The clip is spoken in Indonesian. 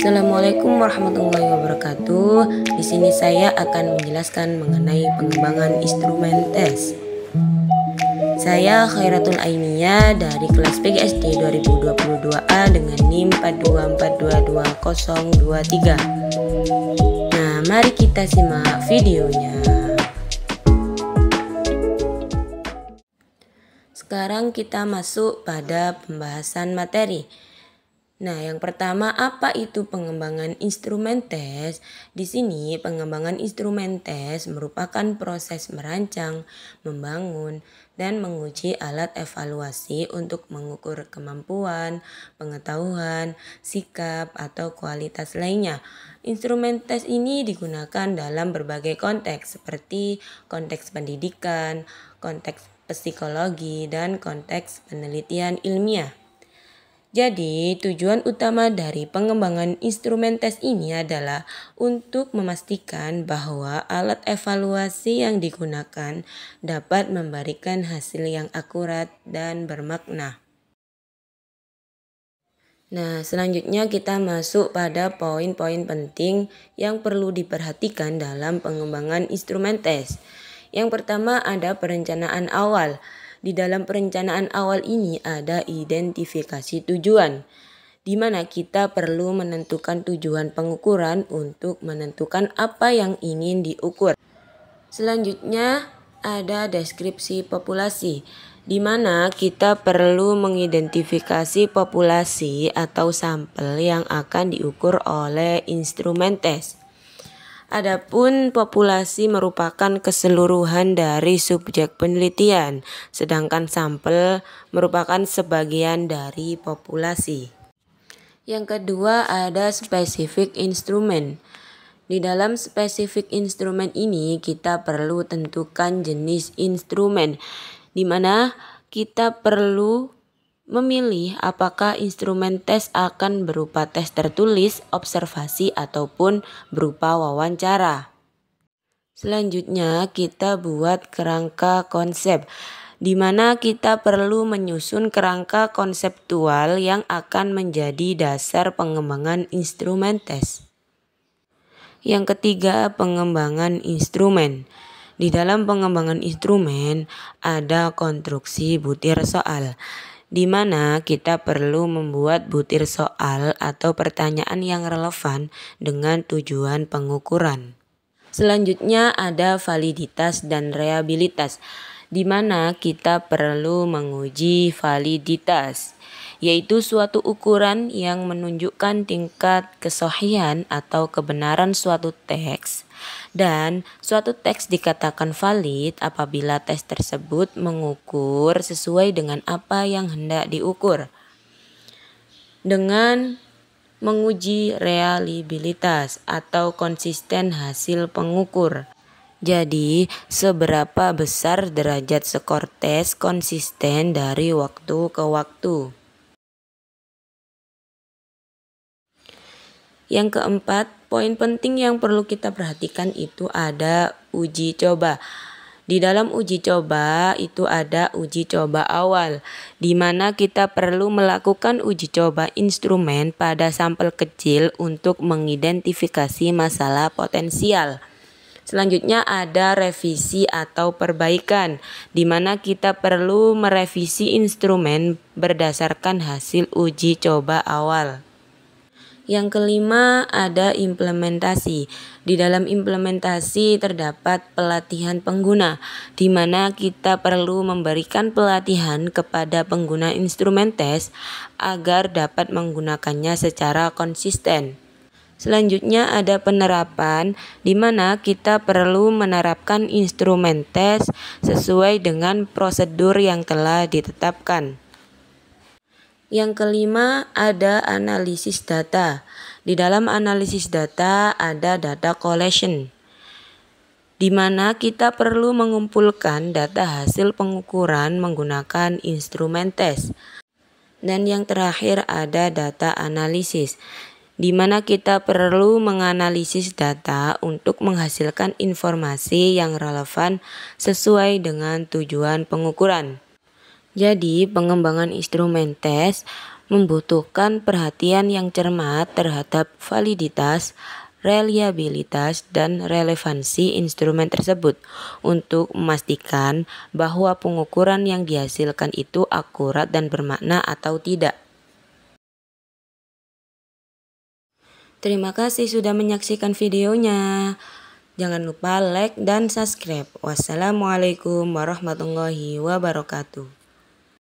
Assalamualaikum warahmatullahi wabarakatuh. Di sini saya akan menjelaskan mengenai pengembangan instrumen tes. Saya Khairatul Ainiyah dari kelas PGSD 2022A dengan NIM 424222023. Nah, mari kita simak videonya. Sekarang kita masuk pada pembahasan materi. Nah, yang pertama, apa itu pengembangan instrumen tes? Di sini, pengembangan instrumen tes merupakan proses merancang, membangun, dan menguji alat evaluasi untuk mengukur kemampuan, pengetahuan, sikap, atau kualitas lainnya. Instrumen tes ini digunakan dalam berbagai konteks seperti konteks pendidikan, konteks psikologi, dan konteks penelitian ilmiah. Jadi, tujuan utama dari pengembangan instrumen tes ini adalah untuk memastikan bahwa alat evaluasi yang digunakan dapat memberikan hasil yang akurat dan bermakna. Nah, selanjutnya kita masuk pada poin-poin penting yang perlu diperhatikan dalam pengembangan instrumen tes. Yang pertama ada perencanaan awal. Di dalam perencanaan awal ini ada identifikasi tujuan, di mana kita perlu menentukan tujuan pengukuran untuk menentukan apa yang ingin diukur. Selanjutnya ada deskripsi populasi, di mana kita perlu mengidentifikasi populasi atau sampel yang akan diukur oleh instrumen tes. Adapun populasi merupakan keseluruhan dari subjek penelitian, sedangkan sampel merupakan sebagian dari populasi. Yang kedua ada spesifik instrumen. Di dalam spesifik instrumen ini kita perlu tentukan jenis instrumen, di mana kita perlu memilih apakah instrumen tes akan berupa tes tertulis, observasi, ataupun berupa wawancara. Selanjutnya kita buat kerangka konsep, di mana kita perlu menyusun kerangka konseptual yang akan menjadi dasar pengembangan instrumen tes. Yang ketiga, pengembangan instrumen. Di dalam pengembangan instrumen ada konstruksi butir soal, di mana kita perlu membuat butir soal atau pertanyaan yang relevan dengan tujuan pengukuran. Selanjutnya ada validitas dan reliabilitas, di mana kita perlu menguji validitas, yaitu suatu ukuran yang menunjukkan tingkat kesohihan atau kebenaran suatu teks. Dan suatu teks dikatakan valid apabila tes tersebut mengukur sesuai dengan apa yang hendak diukur. Dengan menguji reliabilitas atau konsisten hasil pengukur. Jadi, seberapa besar derajat skor tes konsisten dari waktu ke waktu. Yang keempat, poin penting yang perlu kita perhatikan itu ada uji coba. Di dalam uji coba itu ada uji coba awal, di mana kita perlu melakukan uji coba instrumen pada sampel kecil untuk mengidentifikasi masalah potensial. Selanjutnya ada revisi atau perbaikan, di mana kita perlu merevisi instrumen berdasarkan hasil uji coba awal. Yang kelima ada implementasi. Di dalam implementasi terdapat pelatihan pengguna, di mana kita perlu memberikan pelatihan kepada pengguna instrumen tes agar dapat menggunakannya secara konsisten. Selanjutnya ada penerapan, di mana kita perlu menerapkan instrumen tes sesuai dengan prosedur yang telah ditetapkan. Yang kelima ada analisis data. Di dalam analisis data ada data collection, di mana kita perlu mengumpulkan data hasil pengukuran menggunakan instrumen tes. Dan yang terakhir ada data analisis, di mana kita perlu menganalisis data untuk menghasilkan informasi yang relevan sesuai dengan tujuan pengukuran. Jadi, pengembangan instrumen tes membutuhkan perhatian yang cermat terhadap validitas, reliabilitas, dan relevansi instrumen tersebut untuk memastikan bahwa pengukuran yang dihasilkan itu akurat dan bermakna atau tidak. Terima kasih sudah menyaksikan videonya. Jangan lupa like dan subscribe. Wassalamualaikum warahmatullahi wabarakatuh.